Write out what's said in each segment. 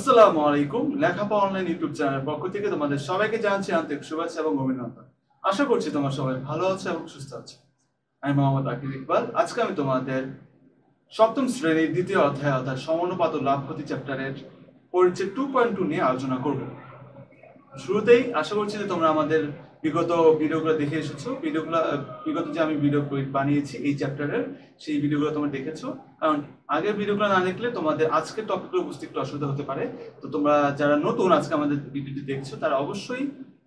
আসসালামু আলাইকুম। লেখাপড়া অনলাইন ইউটিউব চ্যানেলের পক্ষ থেকে তোমাদের সবাইকে জানাচ্ছি আন্তরিক শুভেচ্ছা এবং অভিনন্দন। আশা করছি তোমরা সবাই ভালো আছো এবং সুস্থ আছো। আমি মোহাম্মদ আকিব ইকবাল। আজকে আমি তোমাদের সপ্তম শ্রেণীর দ্বিতীয় অধ্যায় অর্থাৎ সমানুপাত ও লাভ ক্ষতি চ্যাপ্টারের পরিচ্ছেদ 2.2 নিয়ে আলোচনা করব। শুরুতেই আশা করছি যে তোমরা আমাদের বিগত ভিডিওগুলো দেখে এসেছো। বিগত যে আমি ভিডিও বানিয়েছি এই চ্যাপ্টারের, সেই ভিডিওগুলো তোমরা দেখেছো। কারণ আগের ভিডিওগুলো না দেখলে তোমাদের আজকের টপিকগুলো বুঝতে একটু অসুবিধা হতে পারে। তো তোমরা যারা নতুন আজকে আমাদের ভিডিওটি দেখছো, তারা অবশ্যই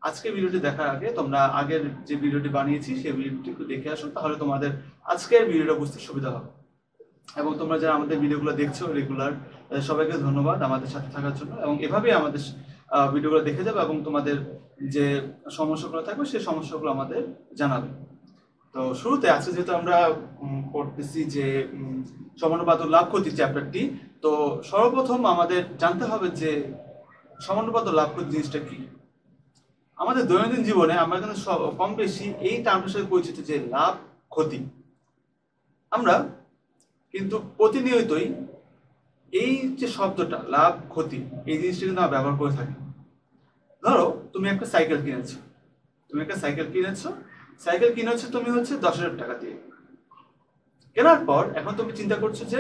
আজকের ভিডিওটি দেখার আগে তোমরা আগের যে ভিডিওটি বানিয়েছি সেই ভিডিওটি একটু দেখে আসো, তাহলে তোমাদের আজকের ভিডিওটা বুঝতে সুবিধা হবে। এবং তোমরা যারা আমাদের ভিডিওগুলো দেখছো রেগুলার, সবাইকে ধন্যবাদ আমাদের সাথে থাকার জন্য। এবং এভাবেই আমাদের ভিডিওগুলো দেখে যাবে এবং তোমাদের যে সমস্যাগুলো থাকবে সেই সমস্যাগুলো আমাদের জানাবে। তো শুরুতে আজকে যেহেতু আমরা পড়তেছি যে সমানুপাত ও লাভ ক্ষতি চ্যাপ্টারটি, তো সর্বপ্রথম আমাদের জানতে হবে যে সমানুপাত ও লাভ ক্ষতি জিনিসটা কি। আমাদের দৈনন্দিন জীবনে আমরা কিন্তু কম বেশি এই টার্মটার সাথে পরিচিত যে লাভ ক্ষতি। আমরা কিন্তু প্রতিনিয়তই এই যে শব্দটা লাভ ক্ষতি, এই জিনিসটা কিন্তু আমরা ব্যবহার করে থাকি। ধরো তুমি একটা সাইকেল কিনেছো, তুমি হচ্ছে 10,000 টাকা দিয়ে। কেনার পর এখন তুমি চিন্তা করছো যে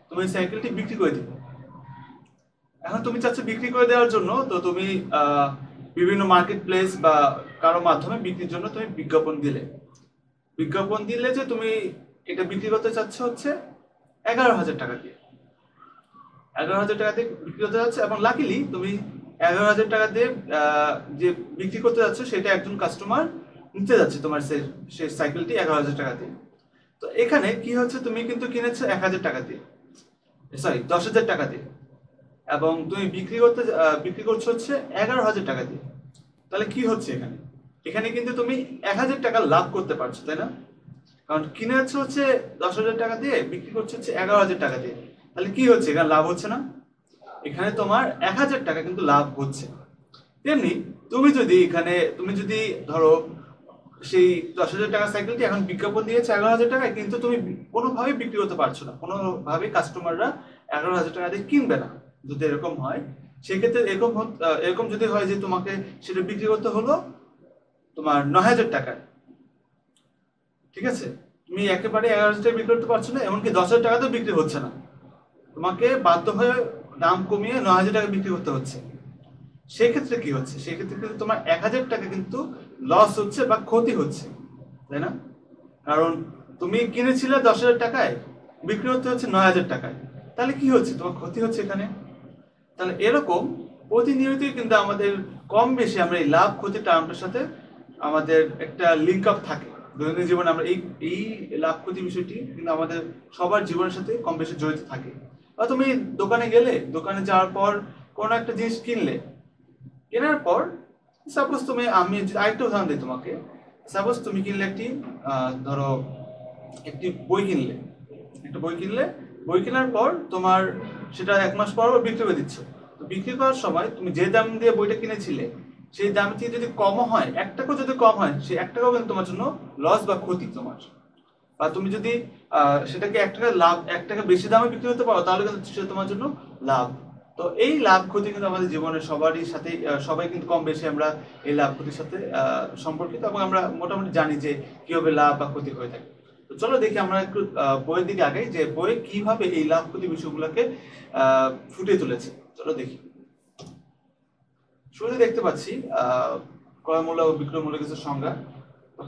তুমি সাইকেলটি বিক্রি করে দিবে। এখন তুমি চাচ্ছ বিক্রি করে দেওয়ার জন্য, তো তুমি বিভিন্ন মার্কেট প্লেস বা কারো মাধ্যমে বিক্রির জন্য তুমি বিজ্ঞাপন দিলে যে তুমি এটা বিক্রি করতে চাচ্ছ হচ্ছে 11,000 টাকা দিয়ে। 11,000 টাকা দিয়ে বিক্রি করতে যাচ্ছে এবং লাকিলি তুমি 11,000 টাকা দিয়ে যে বিক্রি করতে যাচ্ছ সেটা একজন কাস্টমার নিতে যাচ্ছে তোমার সেই সাইকেলটি 11,000 টাকা দিয়ে। তো এখানে কি হচ্ছে, তুমি কিন্তু কিনেছো 1,000 টাকা দিয়ে, সরি 10,000 টাকা দিয়ে, এবং তুমি বিক্রি করছো হচ্ছে 11,000 টাকা দিয়ে। তাহলে কি হচ্ছে এখানে কিন্তু তুমি 1,000 টাকা লাভ করতে পারছো, তাই না? কারণ কিনেছো হচ্ছে 10,000 টাকা দিয়ে, বিক্রি করছো হচ্ছে 11,000 টাকা দিয়ে। তাহলে কি হচ্ছে, এখানে লাভ হচ্ছে না? এখানে তোমার 1,000 টাকা কিন্তু লাভ হচ্ছে। তেমনি তুমি যদি ধরো সেই 10,000 টাকা সাইকেলটি এখন বিজ্ঞাপন দিয়েছে 11,000 টাকায়, কিন্তু তুমি কোনোভাবেই বিক্রি করতে পারছো না, কোনোভাবেই কাস্টমাররা 11,000 টাকা দিয়ে কিনবে না। যদি এরকম হয়, সেক্ষেত্রে এরকম যদি হয় যে তোমাকে সেটা বিক্রি করতে হলো তোমার 9,000 টাকায়, ঠিক আছে? তুমি একেবারে 11,000 টাকা বিক্রি করতে পারছো না, এমনকি 10,000 টাকাতেও বিক্রি হচ্ছে না, তোমাকে বাধ্য হয়ে দাম কমিয়ে 9,000 টাকা বিক্রি করতে হচ্ছে। সেক্ষেত্রে কি হচ্ছে, সেক্ষেত্রে কিন্তু তোমার 1,000 টাকা কিন্তু লস হচ্ছে বা ক্ষতি হচ্ছে, তাই না? কারণ তুমি কিনেছিলে 10,000 টাকায়, বিক্রি করতে হচ্ছে 9,000 টাকায়। তাহলে কি হচ্ছে, তোমার ক্ষতি হচ্ছে এখানে। তাহলে এরকম প্রতিনিয়তই কিন্তু আমাদের কম বেশি আমরা এই লাভ ক্ষতি টার্মটার সাথে আমাদের একটা লিঙ্ক আপ থাকে। দৈনন্দিন জীবনে আমরা এই লাভ ক্ষতি বিষয়টি কিন্তু আমাদের সবার জীবনের সাথে কম বেশি জড়িত থাকে। বা তুমি দোকানে যাওয়ার পর কোনো একটা জিনিস কেনার পর সাপোজ আমি আরেকটা উদাহরণ দিই তোমাকে। সাপোজ তুমি কিনলে ধরো একটি বই কিনলে, বই কেনার পর তোমার সেটা 1 মাস পর বিক্রি করে দিচ্ছ। তো বিক্রি করার সময় তুমি যে দাম দিয়ে বইটা কিনেছিলে সেই দাম থেকে যদি কম হয়, 1 টাকাও যদি কম হয়, সেই 1 টাকাও কিন্তু তোমার জন্য লস বা ক্ষতি তোমার। বা তুমি যদি সেটাকে 1 টাকা বেশি দামে বিক্রি করতে পারো, তাহলে কিন্তু সেটা তোমার জন্য লাভ। তো এই লাভ ক্ষতি কিন্তু আমাদের জীবনের সবারই সাথে, সবাই কিন্তু কম বেশি আমরা এই লাভ ক্ষতির সাথে সম্পর্কিত, এবং আমরা মোটামুটি জানি যে কিভাবে লাভ বা ক্ষতি হয়ে থাকে। তো চলো দেখি আমরা একটু বইয়ের দিকে আগাই, যে বইয়ে কিভাবে এই লাভ ক্ষতি বিষয়গুলোকে ফুটিয়ে তুলেছে। চলো দেখি। শুরুতে দেখতে পাচ্ছি ক্রয় মূল্য ও বিক্রয় মূল্য কিছু সংজ্ঞা।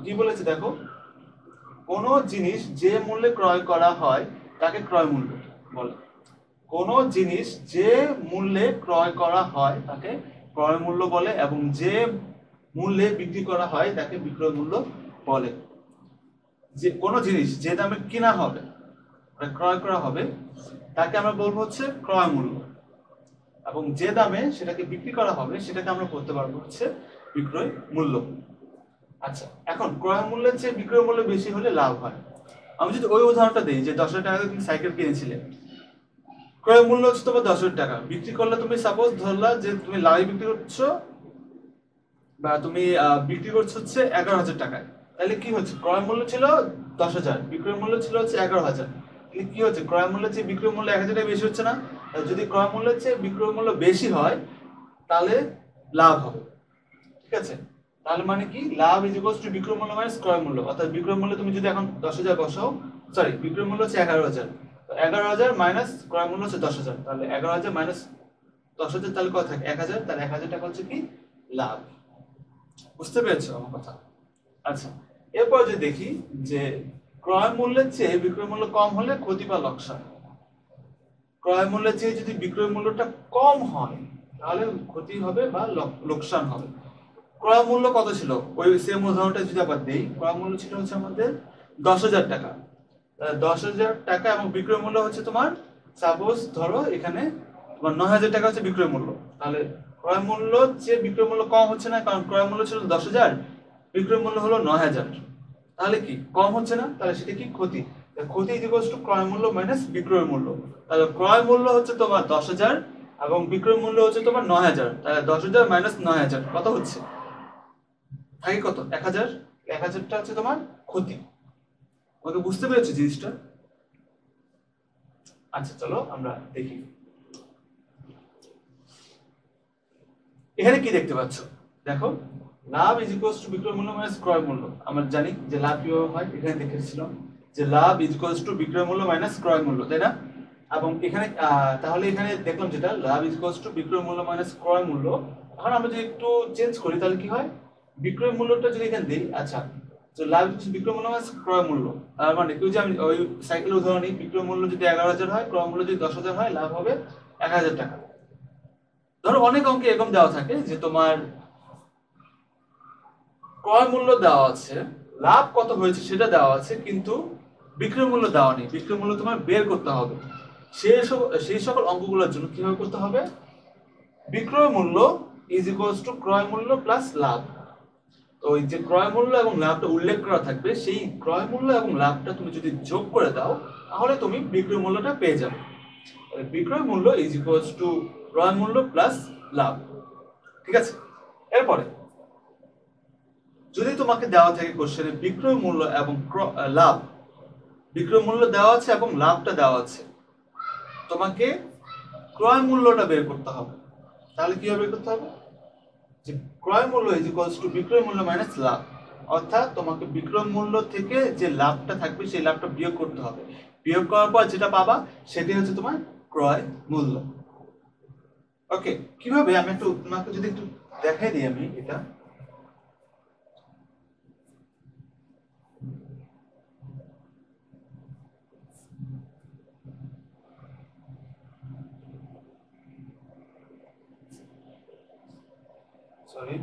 কি বলেছে দেখো, কোনো জিনিস যে মূল্যে ক্রয় করা হয় তাকে ক্রয় মূল্য বলে। কোনো জিনিস যে মূল্যে ক্রয় করা হয় তাকে ক্রয় মূল্য বলে, এবং যে মূল্যে বিক্রি করা হয় তাকে বিক্রয় মূল্য বলে। যে কোনো জিনিস যে দামে কিনা হবে, ক্রয় করা হবে, তাকে আমরা বলবো হচ্ছে ক্রয় মূল্য, এবং যে দামে সেটাকে বিক্রি করা হবে সেটাকে আমরা বলতে পারবো হচ্ছে বিক্রয় মূল্য। আচ্ছা, এখন ক্রয় মূল্যের চেয়ে বিক্রয় মূল্য বেশি হলে লাভ হয়। আমি যদি ওই উদাহরণটা দিই যে 10,000 টাকা দিয়ে তুমি সাইকেল কিনেছিলে, ক্রয় মূল্য হচ্ছে তোমার 10,000 টাকা, বিক্রি করলে তুমি সাপোজ ধরলা যে তুমি লাভে বিক্রি করছো, বা তুমি বিক্রি করছো হচ্ছে 11,000 টাকায়। তাহলে কি হচ্ছে, ক্রয় মূল্য ছিল 10,000, বিক্রয় মূল্য ছিল হচ্ছে 11,000। তাহলে কি হচ্ছে, ক্রয় মূল্যের চেয়ে বিক্রয় মূল্য 1,000 টাকা বেশি হচ্ছে না? যদি ক্রয় মূল্যের চেয়ে বিক্রয় মূল্য বেশি হয় তাহলে লাভ হবে। ঠিক আছে, তাহলে মানে কি, লাভ ইজ ইকুয়ালস টু বিক্রয় মূল্য মাইনাস ক্রয় মূল্য। অর্থাৎ বিক্রয় মূল্য তুমি যদি এখন 10,000 বসাও, সরি বিক্রয় মূল্য হচ্ছে 11,000, তো 11,000 মাইনাস ক্রয় মূল্য হচ্ছে 10,000, তাহলে 11,000 মাইনাস 10,000 তাহলে কত থাকে 1,000, তাহলে 1,000 টাকা হচ্ছে কি লাভ। বুঝতে পেরেছো আমার কথা? আচ্ছা, এরপর যে দেখি যে ক্রয় মূল্যের চেয়ে বিক্রয় মূল্য কম হলে ক্ষতি বা লোকসান। ক্রয় মূল্যের চেয়ে যদি বিক্রয় মূল্যটা কম হয় তাহলে ক্ষতি হবে বা লোকসান হবে। ক্রয় মূল্য কত ছিল, ওই সেম উদাহরণটা যদি আবার দেই, ক্রয় মূল্য ছিল হচ্ছে আমাদের 10,000 টাকা, 10,000 টাকা এবং বিক্রয় মূল্য হচ্ছে তোমার, সাপোজ ধরো এখানে তোমার 9,000 টাকা হচ্ছে বিক্রয় মূল্য, তাহলে ক্রয় মূল্য যে বিক্রয় মূল্য কম হচ্ছে না, কারণ ক্রয় মূল্য ছিল 10,000, বিক্রয় মূল্য হলো 9,000, তাহলে কি কম হচ্ছে না, তাহলে সেটা কি ক্ষতি। ক্ষতি ইজ ইকুয়ালস টু ক্রয় মূল্য মাইনাস বিক্রয় মূল্য। তাহলে ক্রয় মূল্য হচ্ছে তোমার 10,000 এবং বিক্রয় মূল্য হচ্ছে তোমার 9,000, তাহলে 10,000 মাইনাস 9,000 কত হচ্ছে, থাকে কত 1,000, 1,000টা হচ্ছে তোমার ক্ষতি। ওকে, বুঝতে পেরেছো জিনিসটা? আচ্ছা চলো আমরা দেখি এখানে কি দেখতে পাচ্ছ। দেখো, লাভ ইজ ইকুয়ালস টু বিক্রয় মূল্য মাইনাস ক্রয় মূল্য। আমরা জানি যে লাভ কিভাবে হয়, এখানে দেখেছিলাম যে লাভ ইজ ইকুয়ালস টু বিক্রয় মূল্য মাইনাস ক্রয় মূল্য, তাই না? এবং এখানে তাহলে এখানে দেখলাম যেটা লাভ ইজ ইকুয়ালস টু বিক্রয় মূল্য মাইনাস ক্রয় মূল্য। এখন আমরা যদি একটু চেঞ্জ করি তাহলে কি হয়, বিক্রয় মূল্যটা যদি এখানে দিই, আচ্ছা তো লাভ হচ্ছে বিক্রয় মূল্য মাইনাস ক্রয় মূল্য, তার মানে কি, যে আমি ওই সাইকেলের উদাহরণ নিই, বিক্রয় মূল্য যদি 11,000 হয়, ক্রয় মূল্য যদি 10,000 হয়, লাভ হবে 1,000 টাকা। ধরো অনেক অঙ্কে এরকম দেওয়া থাকে যে তোমার ক্রয় মূল্য দেওয়া আছে, লাভ কত হয়েছে সেটা দেওয়া আছে, কিন্তু বিক্রয় মূল্য দেওয়া নেই, বিক্রয় মূল্য তোমার বের করতে হবে। সেই সকল অঙ্কগুলোর জন্য কিভাবে করতে হবে, বিক্রয় মূল্য ইজ ইকুয়ালস টু ক্রয় মূল্য প্লাস লাভ। তো ওই যে ক্রয় মূল্য এবং লাভটা উল্লেখ করা থাকবে, সেই ক্রয় মূল্য এবং লাভটা তুমি যদি যোগ করে দাও তাহলে তুমি বিক্রয় মূল্যটা পেয়ে যাবে। বিক্রয় মূল্য ইজ ইকুয়ালস টু ক্রয় মূল্য প্লাস লাভ। ঠিক আছে, এরপরে যদি তোমাকে দেওয়া থাকে কোশ্চেনে বিক্রয় মূল্য এবং লাভ, বিক্রয় মূল্য দেওয়া আছে এবং লাভটা দেওয়া আছে, তোমাকে ক্রয় মূল্যটা বের করতে হবে। তাহলে কিভাবে বের করতে হবে, যে ক্রয় মূল্য ইজ ইকুয়ালস টু বিক্রয় মূল্য মাইনাস লাভ, অর্থাৎ তোমাকে বিক্রয় মূল্য থেকে যে লাভটা থাকবে সেই লাভটা বিয়োগ করতে হবে। বিয়োগ করার পর যেটা পাবা সেটি হচ্ছে তোমার ক্রয় মূল্য। ওকে, কিভাবে, আমি একটু তোমাকে যদি একটু দেখাই দিই আমি এটা। সরি,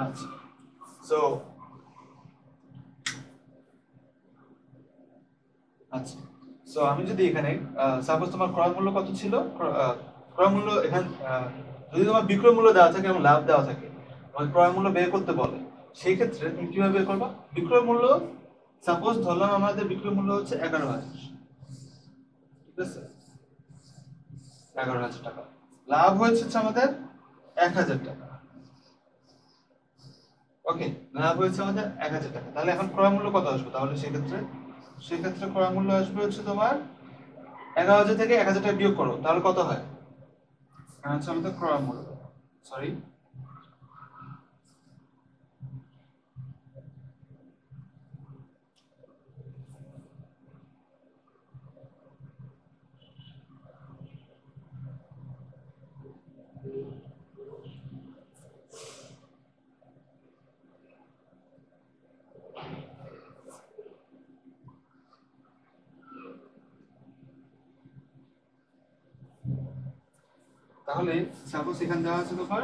আচ্ছা সো আচ্ছা সো আমি যদি এখানে সাপোজ তোমার ক্রয় মূল্য কত ছিল, ক্রয় মূল্য এখানে যদি তোমার বিক্রয় মূল্য দেওয়া থাকে এবং লাভ দেওয়া থাকে, তোমার ক্রয় মূল্য বের করতে বলে, সেই ক্ষেত্রে তুমি কিভাবে বের করবা, বিক্রয় মূল্য সাপোজ ধরলাম আমাদের বিক্রয় মূল্য হচ্ছে 11,000, ঠিক আছে, 11,000 টাকা, লাভ হয়েছে আমাদের 1,000 টাকা। ওকে, লাভ হয়েছে আমাদের 1,000 টাকা, তাহলে এখন ক্রয় মূল্য কত আসবে, তাহলে সেক্ষেত্রে ক্রয় মূল্য আসবে হচ্ছে তোমার 11,000 থেকে 1,000 টাকা বিয়োগ করো, তাহলে কত হয়, হচ্ছে আমাদের ক্রয় মূল্য, সরি তাহলে সাপোজ এখানে দেওয়া আছে তোমার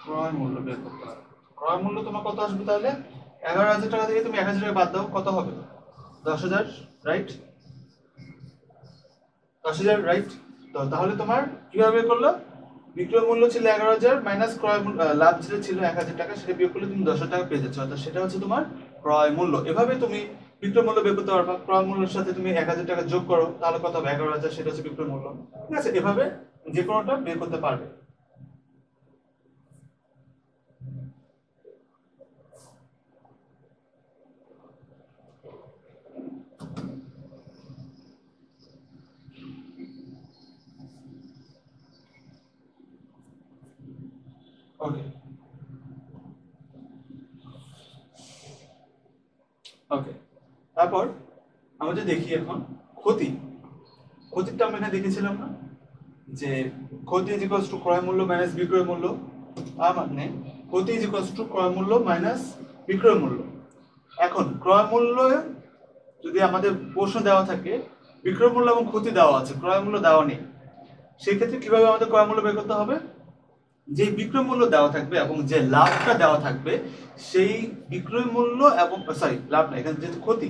ক্রয় মূল্য বের করতে হবে। ক্রয় মূল্য তোমার কত আসবে, তাহলে 11,000 টাকা থেকে তুমি 1,000 টাকা বাদ দাও, কত হবে, 10,000, রাইট, 10,000, রাইট। তো তাহলে তোমার কিভাবে বের করলো, বিক্রয় মূল্য ছিল 11,000 মাইনাস ক্রয় লাভ ছিল 1,000 টাকা, সেটা বিয়োগ করলে তুমি 10,000 টাকা পেয়ে যাচ্ছ, অর্থাৎ সেটা হচ্ছে তোমার ক্রয় মূল্য। এভাবে তুমি বিক্রয় মূল্য বের করতে পারবা। ক্রয় মূল্যের সাথে তুমি 1,000 টাকা যোগ করো, তাহলে কত হবে? 11,000, সেটা হচ্ছে বিক্রয় মূল্য। ঠিক আছে, এভাবে যে কোনোটা বের করতে পারবে। ওকে ওকে, তারপর আমরা যে দেখি এখন ক্ষতি। ক্ষতিটা আমরা এখানে দেখেছিলাম না, যে ক্ষতি ইজ ইকুয়ালস টু ক্রয় মূল্য মাইনাস বিক্রয় মূল্য। তার মানে ক্ষতি ইজ ইকুয়ালস টু ক্রয় মূল্য মাইনাস বিক্রয় মূল্য। এখন ক্রয় মূল্য যদি আমাদের প্রশ্ন দেওয়া থাকে, বিক্রয় মূল্য এবং ক্ষতি দেওয়া আছে, ক্রয় মূল্য দেওয়া নেই, সেই ক্ষেত্রে কিভাবে আমাদের ক্রয় মূল্য বের করতে হবে? যে বিক্রয় মূল্য দেওয়া থাকবে এবং যে লাভটা দেওয়া থাকবে, সেই বিক্রয় মূল্য এবং লাভ না, এখানে যেহেতু ক্ষতি,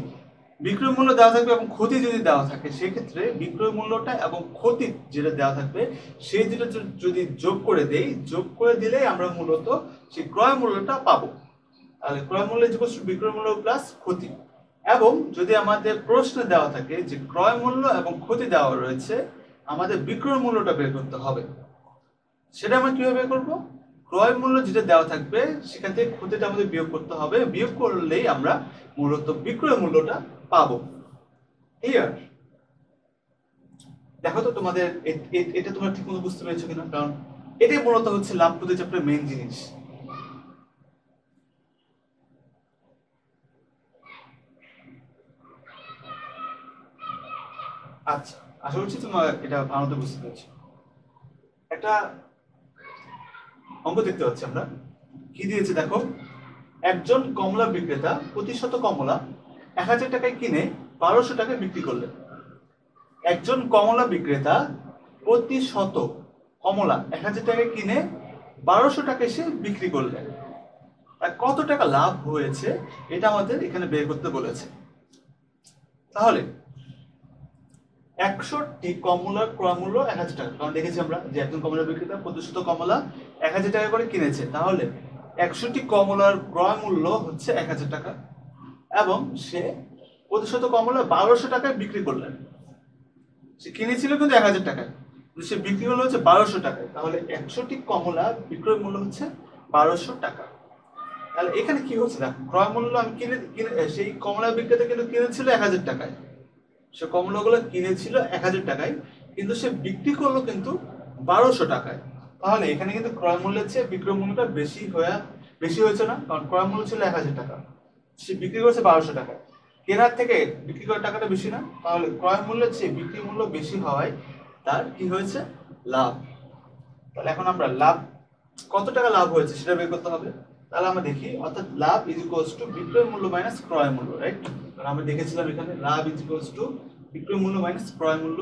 বিক্রয় মূল্য দেওয়া থাকবে এবং ক্ষতি যদি দেওয়া থাকে, সেক্ষেত্রে বিক্রয় মূল্যটা এবং ক্ষতি যেটা দেওয়া থাকবে সেই দুটো যদি যোগ করে দেই, যোগ করে দিলেই আমরা মূলত সেই ক্রয় মূল্যটা পাবো। তাহলে ক্রয় মূল্য বিক্রয় মূল্য প্লাস ক্ষতি। এবং যদি আমাদের প্রশ্নে দেওয়া থাকে যে ক্রয় মূল্য এবং ক্ষতি দেওয়া রয়েছে, আমাদের বিক্রয় মূল্যটা বের করতে হবে, সেটা আমরা কিভাবে বের করবো? ক্রয় মূল্য যেটা দেওয়া থাকবে সেখান থেকে ক্ষতিটা আমাদের বিয়োগ করতে হবে, বিয়োগ করলেই আমরা মূলত বিক্রয় মূল্যটা পাবো। ক্লিয়ার? দেখো তো তোমাদের এটা তোমরা ঠিক মতো বুঝতে পেরেছো কিনা, কারণ এটাই মূলত হচ্ছে লাভ ক্ষতি চ্যাপ্টারের মেইন জিনিস। আচ্ছা, আশা করছি তোমরা এটা ভালোমতো বুঝতে পেরেছো। একটা অঙ্ক দেখতে পাচ্ছি আমরা, কি দিয়েছে দেখো। একজন কমলা বিক্রেতা প্রতি শত কমলা 1,000 টাকায় কিনে 1200 টাকায় বিক্রি করলেন। একজন কমলা বিক্রেতা প্রতি শত কমলা 1,000 টাকায় কিনে 1200 টাকায় সে বিক্রি করলেন। আর কত টাকা লাভ হয়েছে এটা আমাদের এখানে বের করতে বলেছে। তাহলে 100টি কমলার ক্রয় মূল্য 1,000 টাকা, কারণ দেখেছি আমরা যে একজন কমলা বিক্রেতা প্রতি শত কমলা 1,000 টাকা করে কিনেছে, তাহলে 100টি কমলার ক্রয় মূল্য হচ্ছে 1,000 টাকা এবং সে প্রতি শত কমলা 1200 টাকায় বিক্রি করলেন। সে কিনেছিল কিন্তু 1,000 টাকায়, সে বিক্রি করলো হচ্ছে 1200 টাকায়, তাহলে 100টি কমলা বিক্রয় মূল্য হচ্ছে 1200 টাকা। তাহলে এখানে কি হচ্ছে দেখো, ক্রয় মূল্য আমি কিনে সেই কমলা বিক্রেতা কিন্তু কিনেছিল 1,000 টাকায়, সে কমলাগুলো কিনেছিল 1,000 টাকায়, কিন্তু সে বিক্রি করলো কিন্তু 1200 টাকায়। তাহলে এখানে কিন্তু ক্রয় মূল্যের চেয়ে বিক্রয় মূল্যটা বেশি হয়েছে না, কারণ ক্রয় মূল্য ছিল 1,000 টাকা, সে বিক্রি করেছে 1200 টাকায়। কেনার থেকে বিক্রি করার টাকাটা বেশি না, তাহলে ক্রয় মূল্যের চেয়ে বিক্রি মূল্য বেশি হওয়ায় তার কি হয়েছে? লাভ। তাহলে এখন আমরা লাভ, কত টাকা লাভ হয়েছে সেটা বের করতে হবে। তাহলে আমরা দেখি, অর্থাৎ লাভ ইজ ইকুয়ালস টু বিক্রয় মূল্য মাইনাস ক্রয় মূল্য, রাইট? আমরা দেখেছিলাম এখানে লাভ ইজ ইকুয়ালস টু বিক্রয় মূল্য মাইনাস ক্রয় মূল্য।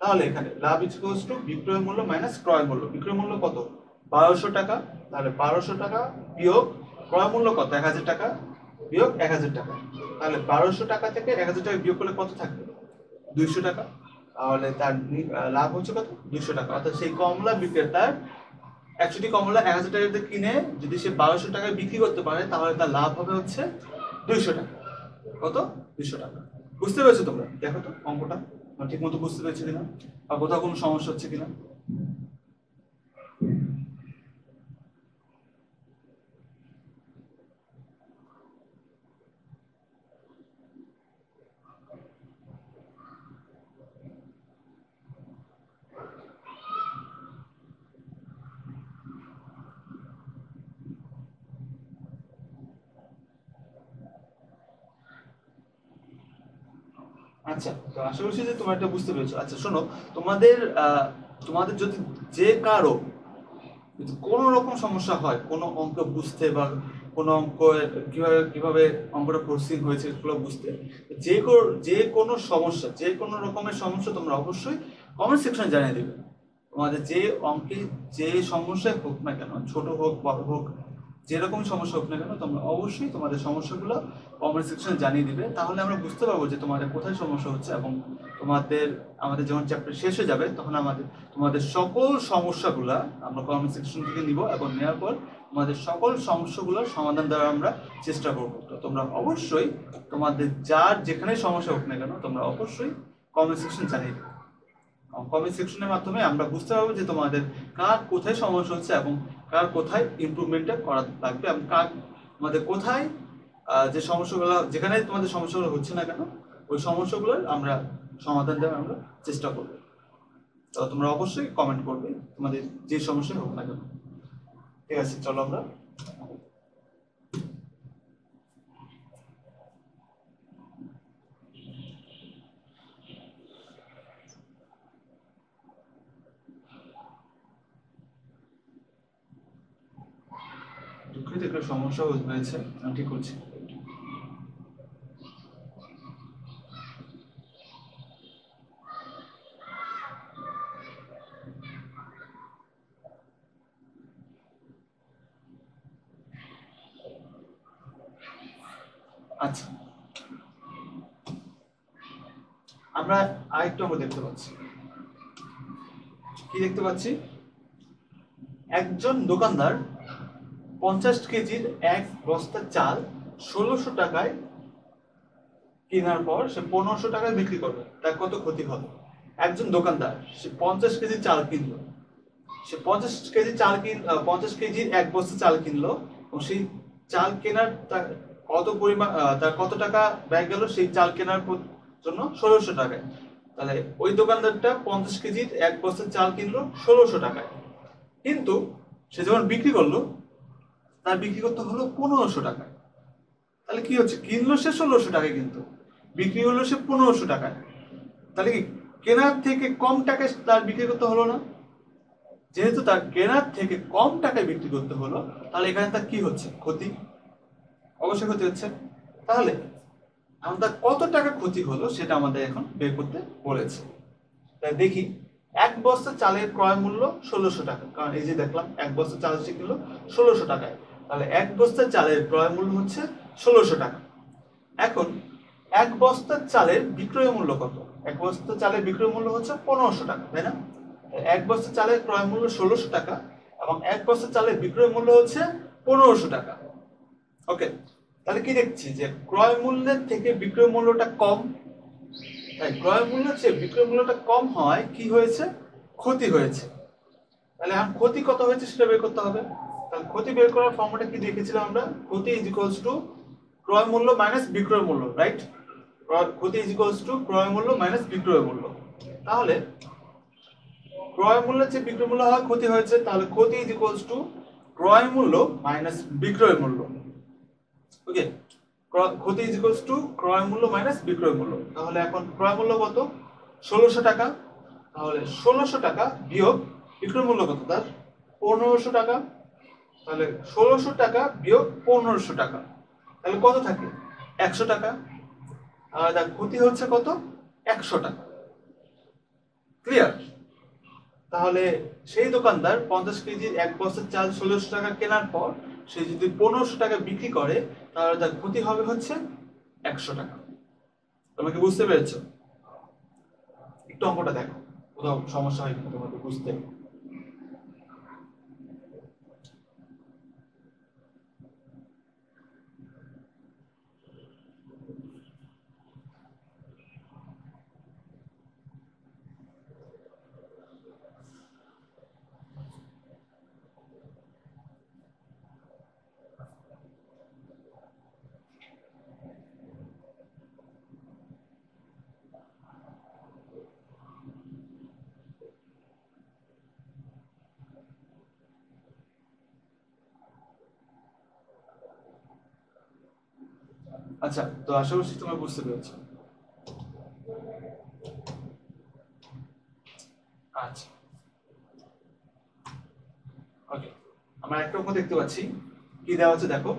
তাহলে এখানে লাভ ইজ ইকুয়ালস টু বিক্রয় মূল্য মাইনাস ক্রয় মূল্য। বিক্রয় মূল্য কত? 1200 টাকা, তাহলে 1200 টাকা বিয়োগ ক্রয় মূল্য কত? 1,000 টাকা বিয়োগ 1,000 টাকা। তাহলে 1200 টাকা থেকে 1,000 টাকা বিয়োগ করলে কত থাকবে? 200 টাকা। তাহলে তার লাভ হচ্ছে কত? 200 টাকা। অর্থাৎ সেই কমলা বিক্রেতার 100টি কমলা 1,000 টাকাতে কিনে যদি সে 1200 টাকায় বিক্রি করতে পারে, তাহলে তার লাভ হবে হচ্ছে 200 টাকা। কত? 200 টাকা। বুঝতে পেরেছো তোমরা? দেখো তো অঙ্কটা ঠিক মতো বুঝতে পেরেছো কিনা, বা কোথাও কোনো সমস্যা হচ্ছে কিনা। আচ্ছা, তো আশা করছি যে তোমরা এটা বুঝতে পেরেছো। আচ্ছা শোনো, তোমাদের তোমাদের যদি যে কারো কোনো রকম সমস্যা হয় কোনো অঙ্ক বুঝতে, বা কোনো অঙ্ক কিভাবে কিভাবে অঙ্কটা প্রসেসিং হয়েছে এগুলো বুঝতে, যে কোনো সমস্যা, যে কোনো রকমের সমস্যা তোমরা অবশ্যই কমেন্ট সেকশনে জানিয়ে দেবে। তোমাদের যে অঙ্কে যে সমস্যায় হোক না কেন, ছোট হোক বড় হোক, যেরকম সমস্যা হোক না কেন তোমরা অবশ্যই তোমাদের সমস্যাগুলো কমেন্ট সেকশনে জানিয়ে দিবে, তাহলে আমরা বুঝতে পারবো যে তোমাদের কোথায় সমস্যা হচ্ছে, এবং তোমাদের আমাদের যখন চ্যাপ্টার শেষ হয়ে যাবে তখন তোমাদের সকল সমস্যাগুলা আমরা কমেন্ট সেকশন থেকে নিব, এবং নেওয়ার পর তোমাদের সকল সমস্যাগুলোর সমাধান দেওয়ার আমরা চেষ্টা করবো। তো তোমরা অবশ্যই তোমাদের যার যেখানে সমস্যা হোক না কেন তোমরা অবশ্যই কমেন্ট সেকশন জানিয়ে দিবে। কমেন্ট সেকশনের মাধ্যমে আমরা বুঝতে পারবো যে তোমাদের কার কোথায় সমস্যা হচ্ছে এবং কার কোথায় ইমপ্রুভমেন্টটা করা লাগবে, এবং কার তোমাদের কোথায় যে সমস্যাগুলো, যেখানে তোমাদের সমস্যাগুলো হচ্ছে না কেন ওই সমস্যাগুলোর আমরা সমাধান দেওয়ার আমরা চেষ্টা করবো। তো তোমরা অবশ্যই কমেন্ট করবে তোমাদের যে সমস্যা হোক না কেন। ঠিক আছে, চলো আমরা দুঃখিত একটা সমস্যা হয়েছে, আমি ঠিক করছি। আচ্ছা, আমরা আরেকটু আমরা দেখতে পাচ্ছি, কি দেখতে পাচ্ছি, একজন দোকানদার 50 কেজির এক বস্তা চাল 1600 টাকায় কেনার পর সে 1500 টাকায় বিক্রি করবে, তার কত ক্ষতি হবে? একজন দোকানদার সে 50 কেজি চাল কিনলো, সে 50 কেজির এক বস্তা চাল কিনলো, এবং সেই চাল কেনার তার কত পরিমাণ, তার কত টাকা ব্যয় গেল সেই চাল কেনার জন্য 1600 টাকায়। তাহলে ওই দোকানদারটা 50 কেজির এক বস্তা চাল কিনলো 1600 টাকায়, কিন্তু সে যখন বিক্রি করলো তার বিক্রি করতে হলো 1500 টাকায়। তাহলে কি হচ্ছে, কিনলো সে 1600 টাকায়, কিন্তু বিক্রি হলো সে 1500 টাকায়। তাহলে কি কেনার থেকে কম টাকায় তার বিক্রি করতে হলো না? যেহেতু তার কেনার থেকে কম টাকায় বিক্রি করতে হলো, তাহলে এখানে তার কি হচ্ছে, ক্ষতি, অবশ্যই ক্ষতি হচ্ছে। তাহলে আমাদের কত টাকা ক্ষতি হলো সেটা আমাদের এখন বের করতে বলেছে। তাই দেখি, এক বস্তা চালের ক্রয় মূল্য 1600 টাকা, কারণ এই যে দেখলাম এক বস্তা চাল সে কিনলো 1600 টাকায়, তাহলে এক বস্তা চালের ক্রয় মূল্য হচ্ছে 1600 টাকা। এখন এক বস্তা চালের বিক্রয় মূল্য কত? এক বস্তা চালের বিক্রয় মূল্য হচ্ছে 1500 টাকা, তাই না? এক বস্তা চালের ক্রয় মূল্য 1600 টাকা এবং এক বস্তা চালের বিক্রয় মূল্য হচ্ছে 1500 টাকা। ওকে, তাহলে কি দেখছি যে ক্রয় মূল্যের থেকে বিক্রয় মূল্যটা কম, তাই ক্রয় মূল্যের চেয়ে বিক্রয় মূল্যটা কম হয় কি হয়েছে, ক্ষতি হয়েছে। তাহলে এখন ক্ষতি কত হয়েছে সেটা বের করতে হবে। তাহলে ক্ষতি বের করার ফর্মুলাটা কি দেখেছিলাম আমরা, ক্ষতি ইজ ইকুয়ালস টু ক্রয় মূল্য মাইনাস বিক্রয় মূল্য, রাইট? ক্ষতি ইজ ইকুয়ালস টু ক্রয় মূল্য মাইনাস বিক্রয় মূল্য। তাহলে ক্রয় মূল্যের চেয়ে বিক্রয় মূল্য হয় ক্ষতি হয়েছে, তাহলে ক্ষতি ইজ ইকুয়ালস টু ক্রয় মূল্য মাইনাস বিক্রয় মূল্য। ওকে, ক্ষতি ইজ ইকুয়ালস টু ক্রয় মূল্য মাইনাস বিক্রয় মূল্য। তাহলে এখন ক্রয় মূল্য কত, 1600 টাকা, তাহলে 1600 টাকা বিয়োগ বিক্রয় মূল্য কত তার, 1500 টাকা, তাহলে 1600 টাকা বিয়োগ 1500 টাকা, তাহলে কত থাকে, 100 টাকা। আর তার ক্ষতি হচ্ছে কত, 100 টাকা। ক্লিয়ার? তাহলে সেই দোকানদার 50 কেজির এক বস্তা চাল 1600 টাকা কেনার পর সে যদি 1500 টাকা বিক্রি করে, তাহলে তার ক্ষতি হবে হচ্ছে 100 টাকা। তোমাকে বুঝতে পেরেছো? একটু অঙ্কটা দেখো, কোথাও সমস্যা হয় কিনা তোমাকে বুঝতে। আচ্ছা, তো আশা করছি তোমরা বুঝতে পেরেছো। আচ্ছা, ওকে, আমরা একটা অঙ্ক দেখতে পাচ্ছি, কি দেওয়া হচ্ছে দেখো,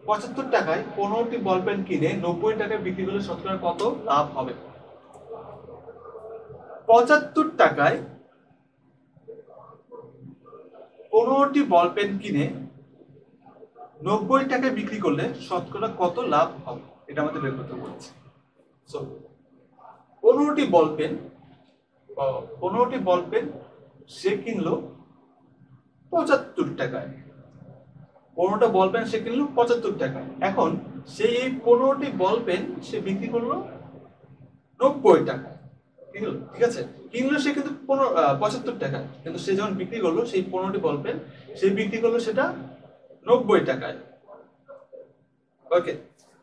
75 টাকায় 15টি বল পেন কিনে 90 টাকায় বিক্রি করলে শতকরা কত লাভ হবে? 75 টাকায় 15টি বল পেন কিনে 90 টাকায় বিক্রি করলে শতকরা কত লাভ হবে এটা আমাদের বের করতে বলেছে। সো 15টি বল পেন 15টি বল পেন সে কিনলো 75 টাকায়। 15টা বল পেন সে কিনলো 75 টাকায়। এখন সেই এই 15টি বল পেন সে বিক্রি করলো 90 টাকায়। ঠিক আছে, কিনলো সে কিন্তু 75 টাকায়, কিন্তু সে যখন বিক্রি করলো সেই 15টি বল পেন সে বিক্রি করলো সেটা 90 টাকায়। ওকে,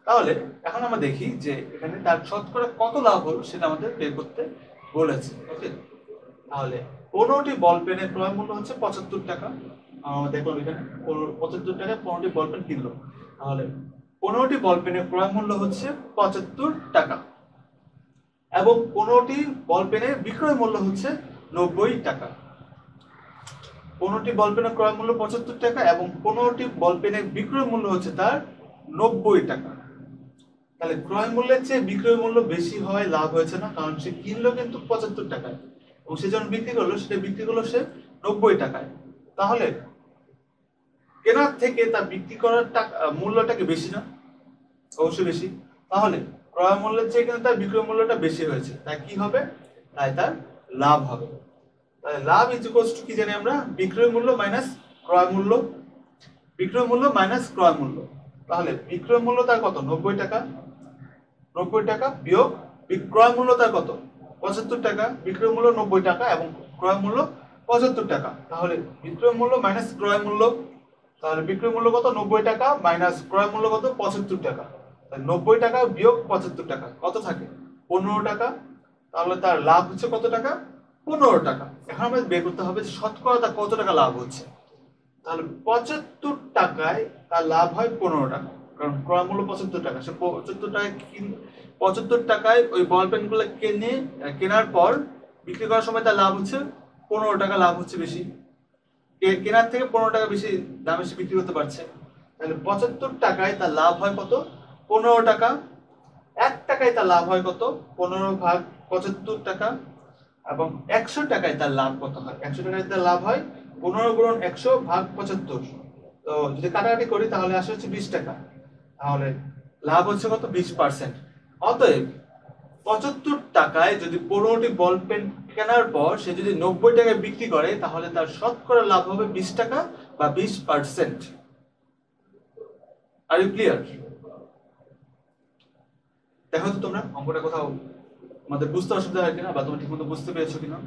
তাহলে এখন আমরা দেখি যে এখানে তার শতকরা কত লাভ হলো সেটা আমাদের বের করতে বলেছে। ওকে, তাহলে 15টি বল পেনের ক্রয় মূল্য হচ্ছে 75 টাকা। দেখলাম এখানে 75 টাকায় 15টি বল পেন কিনলো, তাহলে 15টি বল পেনের ক্রয় মূল্য হচ্ছে 75 টাকা এবং 15টি বল পেনের বিক্রয় মূল্য হচ্ছে 90 টাকা। 15টি বল পেনের ক্রয় মূল্য 75 টাকা এবং 15টি বল পেনের বিক্রয় মূল্য হচ্ছে তার 90 টাকা। তাহলে ক্রয় মূল্যের চেয়ে বিক্রয় মূল্য বেশি হয় লাভ হয়েছে না, কারণ সে কিনলো কিন্তু 75 টাকায় এবং সে যখন বিক্রি করলো সেটা বিক্রি করলো সে 90 টাকায়। তাহলে কেনার থেকে তার বিক্রি করার টাকা মূল্যটাকে বেশি না? অবশ্যই বেশি। তাহলে ক্রয় মূল্যের চেয়ে কিন্তু তার বিক্রয় মূল্যটা বেশি হয়েছে, তাই কি হবে? তাই তার লাভ হবে। তাহলে লাভ ইজ ইকুয়ালস টু কি জানি আমরা? বিক্রয় মূল্য মাইনাস ক্রয় মূল্য। বিক্রয় মূল্য মাইনাস ক্রয় মূল্য। তাহলে বিক্রয় মূল্য তার কত? 90 টাকা। 90 টাকা বিয়োগ ক্রয় মূল্য তার কত? 75 টাকা। বিক্রয় মূল্য 90 টাকা এবং ক্রয় মূল্য 75 টাকা। তাহলে বিক্রয় মূল্য মাইনাস ক্রয় মূল্য, তাহলে বিক্রয় মূল্য কত? 90 টাকা মাইনাস ক্রয় মূল্য কত? 75 টাকা। তাহলে 90 টাকা বিয়োগ 75 টাকা কত থাকে? 15 টাকা। তাহলে তার লাভ হচ্ছে কত টাকা? 15 টাকা। এখন আমাদের বের করতে হবে যে শতকরা তার কত টাকা লাভ হচ্ছে। তাহলে 75 টাকায় তার লাভ হয় 15 টাকা, কারণ ক্রয় মূল্য 75 টাকা। সে 75 টাকায় ওই বল পেন গুলো কেনার পর বিক্রি করার সময় তার লাভ হচ্ছে 15 টাকা, লাভ হচ্ছে বেশি। কেনার থেকে 15 টাকা বেশি দামে সে বিক্রি করতে পারছে। তাহলে 75 টাকায় তার লাভ হয় কত? 15 টাকা। 1 টাকায় তার লাভ হয় কত? 15 ভাগ 75 টাকা। এবং 100 টাকায় তার লাভ কত হয়? 100 টাকায় তার লাভ হয় 15 গুণন 100 ভাগ 75। তো যদি কাটাকাটি করি তাহলে আসে হচ্ছে 20 টাকা। তাহলে লাভ হচ্ছে কত? 20%। অতএব 75 টাকায় যদি 15টি বল পেন কেনার পর সে যদি 90 টাকায় বিক্রি করে তাহলে তার শতকরা লাভ হবে 20 টাকা বা 20%। Are you clear? দেখো তো তোমরা অঙ্কটা কোথাও আমাদের বুঝতে অসুবিধা হয় কিনা, বা তোমরা ঠিকমতো বুঝতে পেরেছো কিনা।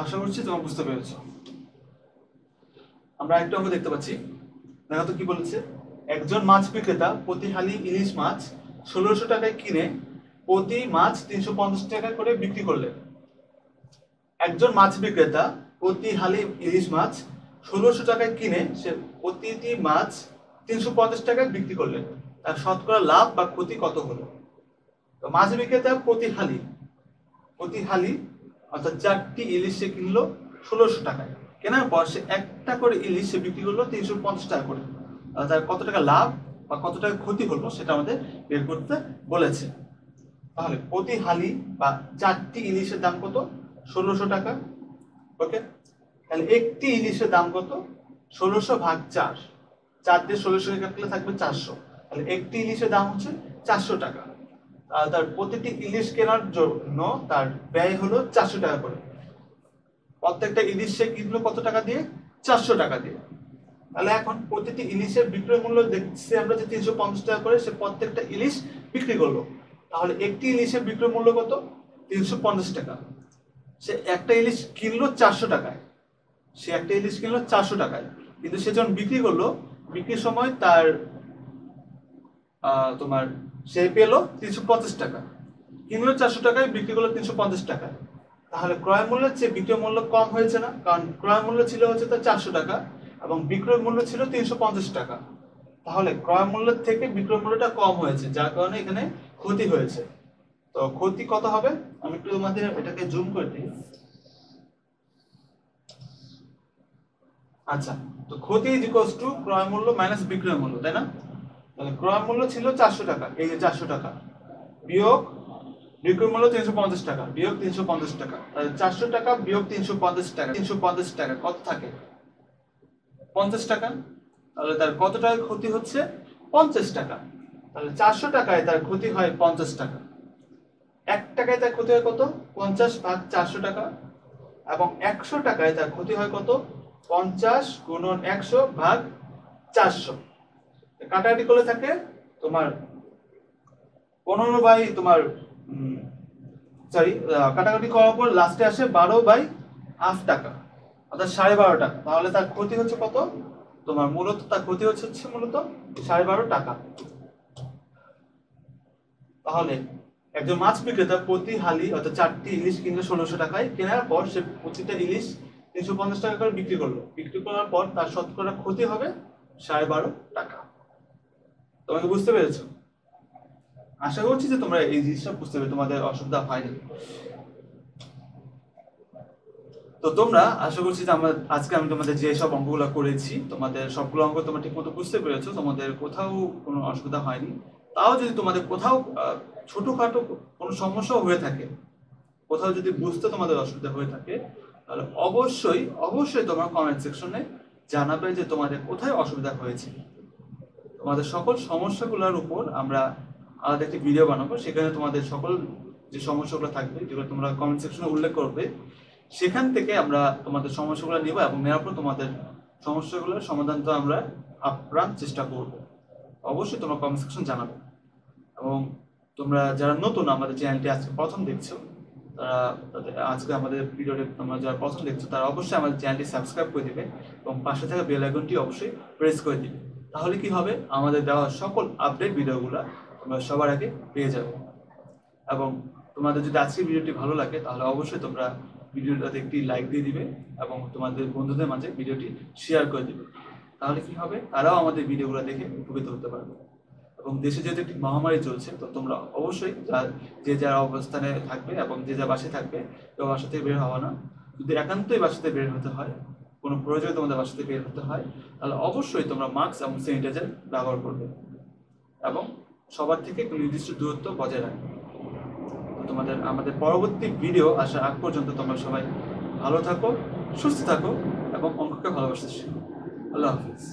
আশা করছি তোমরা বুঝতে পেরেছো। আমরা একটা অঙ্ক দেখতে পাচ্ছি, দেখো তো কি বলেছে। একজন মাছ বিক্রেতা প্রতি হালি ইলিশ মাছ 1600 টাকায় কিনে প্রতি মাছ 350 টাকা করে বিক্রি করলেন। একজন মাছ বিক্রেতা প্রতি হালি ইলিশ মাছ 1600 টাকায় কিনে সে প্রতিটি মাছ 350 টাকায় বিক্রি করলেন। তার শতকরা লাভ বা ক্ষতি কত হলো? তো মাছ বিক্রেতা প্রতি হালি অর্থাৎ 4টি ইলিশ সে কিনলো 1600 টাকায়। কেনার পর সে একটা করে ইলিশ সে বিক্রি করলো 350 টাকা করে। তার কত টাকা লাভ বা কত টাকা ক্ষতি হলো সেটা আমাদের বের করতে বলেছে। তাহলে প্রতি হালি বা 4টি ইলিশের দাম কত? 1600 টাকা। ওকে, তাহলে একটি ইলিশের দাম কত? 1600 ভাগ 4। 4 দিয়ে 1600 কাটলে থাকবে 400। তাহলে একটি ইলিশের দাম হচ্ছে 400 টাকা। তার প্রতিটি ইলিশ কেনার জন্য তার ব্যয় হলো 400 টাকা করে। প্রত্যেকটা ইলিশ সে কিনলো কত টাকা দিয়ে? 400 টাকা দিয়ে। তাহলে এখন প্রতিটি ইলিশের বিক্রয় মূল্য দেখছি আমরা যে 350 টাকা করে সে প্রত্যেকটা ইলিশ বিক্রি করলো। তাহলে একটি ইলিশের বিক্রয় মূল্য কত? 350 টাকা। সে একটা ইলিশ কিনলো 400 টাকায়। কিন্তু সে যখন বিক্রি করলো, বিক্রির সময় তার তোমার সে পেলো 350 টাকা। কিনলো 400 টাকায়, বিক্রি করলো 350 টাকায়। তাহলে ক্রয় মূল্যের চেয়ে বিক্রয় মূল্য কম হয়েছে না? কারণ ক্রয় মূল্য ছিল হচ্ছে তার 400 টাকা এবং বিক্রয় মূল্য ছিল 350 টাকা। তাহলে ক্রয় মূল্যের থেকে বিক্রয় মূল্যটা কম হয়েছে, যার কারণে এখানে ক্ষতি হয়েছে। তো ক্ষতি কত হবে? আমি একটু তোমাদের এটাকে জুম করে দিই। আচ্ছা, তো ক্ষতি ইজ ইকুয়ালস টু ক্রয় মূল্য মাইনাস বিক্রয় মূল্য, তাই না? তাহলে ক্রয় মূল্য ছিল 400 টাকা, এই যে 400 টাকা বিয়োগ বিক্রয় মূল্য 350 টাকা বিয়োগ 350 টাকা, তাহলে 400 টাকা বিয়োগ 350 টাকা, 350 টাকা কত থাকে? 50 টাকা। তাহলে তার কত টাকা ক্ষতি হচ্ছে? 50 টাকা। তাহলে 400 টাকায় তার ক্ষতি হয় 50 টাকা। 1 টাকায় তার ক্ষতি হয় কত? 50 ভাগ 400 টাকা। এবং 100 টাকায় তার ক্ষতি হয় কত? 50 গুণন 100 ভাগ 400। কাটাকাটি করলে থাকে তোমার 15 বাই তোমার কাটাকাটি করার পর লাস্টে আসে 12 বাই হাফ টাকা, অর্থাৎ 12.5 টাকা। তাহলে তার ক্ষতি হচ্ছে কত? তোমার মূলত তার ক্ষতি হচ্ছে মূলত 12.5 টাকা। তাহলে একজন মাছ বিক্রেতা প্রতি হালি অর্থাৎ 4টি ইলিশ কিনলো 1600 টাকায়, কেনার পর সে প্রতিটা ইলিশ 350 টাকা করে বিক্রি করলো। বিক্রি করার পর তার শতকরা ক্ষতি হবে 12.5 টাকা। তোমাকে বুঝতে পেরেছো? আশা করছি যে তোমরা এই জিনিসটা বুঝতে পেরে তোমাদের অসুবিধা হয়নি। তো তোমরা আশা করছি যে আজকে আমি তোমাদের যে সব অঙ্কগুলো করেছি তোমাদের সবগুলো অঙ্ক তোমরা ঠিক মতো বুঝতে পেরেছো, তোমাদের কোথাও কোনো অসুবিধা হয়নি। তাও যদি তোমাদের কোথাও ছোটখাটো কোনো সমস্যাও হয়ে থাকে, কোথাও যদি বুঝতে তোমাদের অসুবিধা হয়ে থাকে, তাহলে অবশ্যই অবশ্যই তোমরা কমেন্ট সেকশনে জানাবে যে তোমাদের কোথায় অসুবিধা হয়েছে। তোমাদের সকল সমস্যাগুলোর উপর আমরা আলাদা একটি ভিডিও বানাবো, সেখানে তোমাদের সকল যে সমস্যাগুলো থাকবে যেগুলো তোমরা কমেন্ট সেকশনে উল্লেখ করবে, সেখান থেকে আমরা তোমাদের সমস্যাগুলো নিব এবং নেওয়ার পর তোমাদের সমস্যাগুলোর সমাধান তো আমরা আপ্রাণ চেষ্টা করব। অবশ্যই তোমরা কমেন্ট সেকশন জানাবে। এবং তোমরা যারা নতুন আমাদের চ্যানেলটি আজকে প্রথম দেখছো, তারা আজকে আমাদের ভিডিওটি তোমরা যারা প্রথম দেখছো তারা অবশ্যই আমাদের চ্যানেলটি সাবস্ক্রাইব করে দিবে এবং পাশে থাকা বেল আইকনটি অবশ্যই প্রেস করে দিবে। তাহলে কি হবে, আমাদের দেওয়া সকল আপডেট ভিডিওগুলো তোমরা সবার আগে পেয়ে যাবে। এবং তোমাদের যদি আজকের ভিডিওটি ভালো লাগে তাহলে অবশ্যই তোমরা ভিডিওটাতে একটি লাইক দিয়ে দিবে এবং তোমাদের বন্ধুদের মাঝে ভিডিওটি শেয়ার করে দিবে। তাহলে কি হবে, তারাও আমাদের ভিডিওগুলো দেখে উপকৃত হতে পারবে। এবং দেশে যেহেতু একটি মহামারী চলছে, তো তোমরা অবশ্যই যে যার অবস্থানে থাকবে এবং যে যা বাসায় থাকবে কেউ বাসা থেকে বের হওয়া না। যদি একান্তই বাসা থেকে বের হতে হয়, কোনো প্রয়োজনে তোমাদের বাসা থেকে বের হতে হয়, তাহলে অবশ্যই তোমরা মাস্ক এবং স্যানিটাইজার ব্যবহার করবে এবং সবার থেকে একটু নির্দিষ্ট দূরত্ব বজায় রাখবে। তোমাদের আমাদের পরবর্তী ভিডিও আসার আগ পর্যন্ত তোমরা সবাই ভালো থাকো, সুস্থ থাকো এবং অঙ্ককে ভালোবাসতে শিখো। আল্লাহ হাফিজ।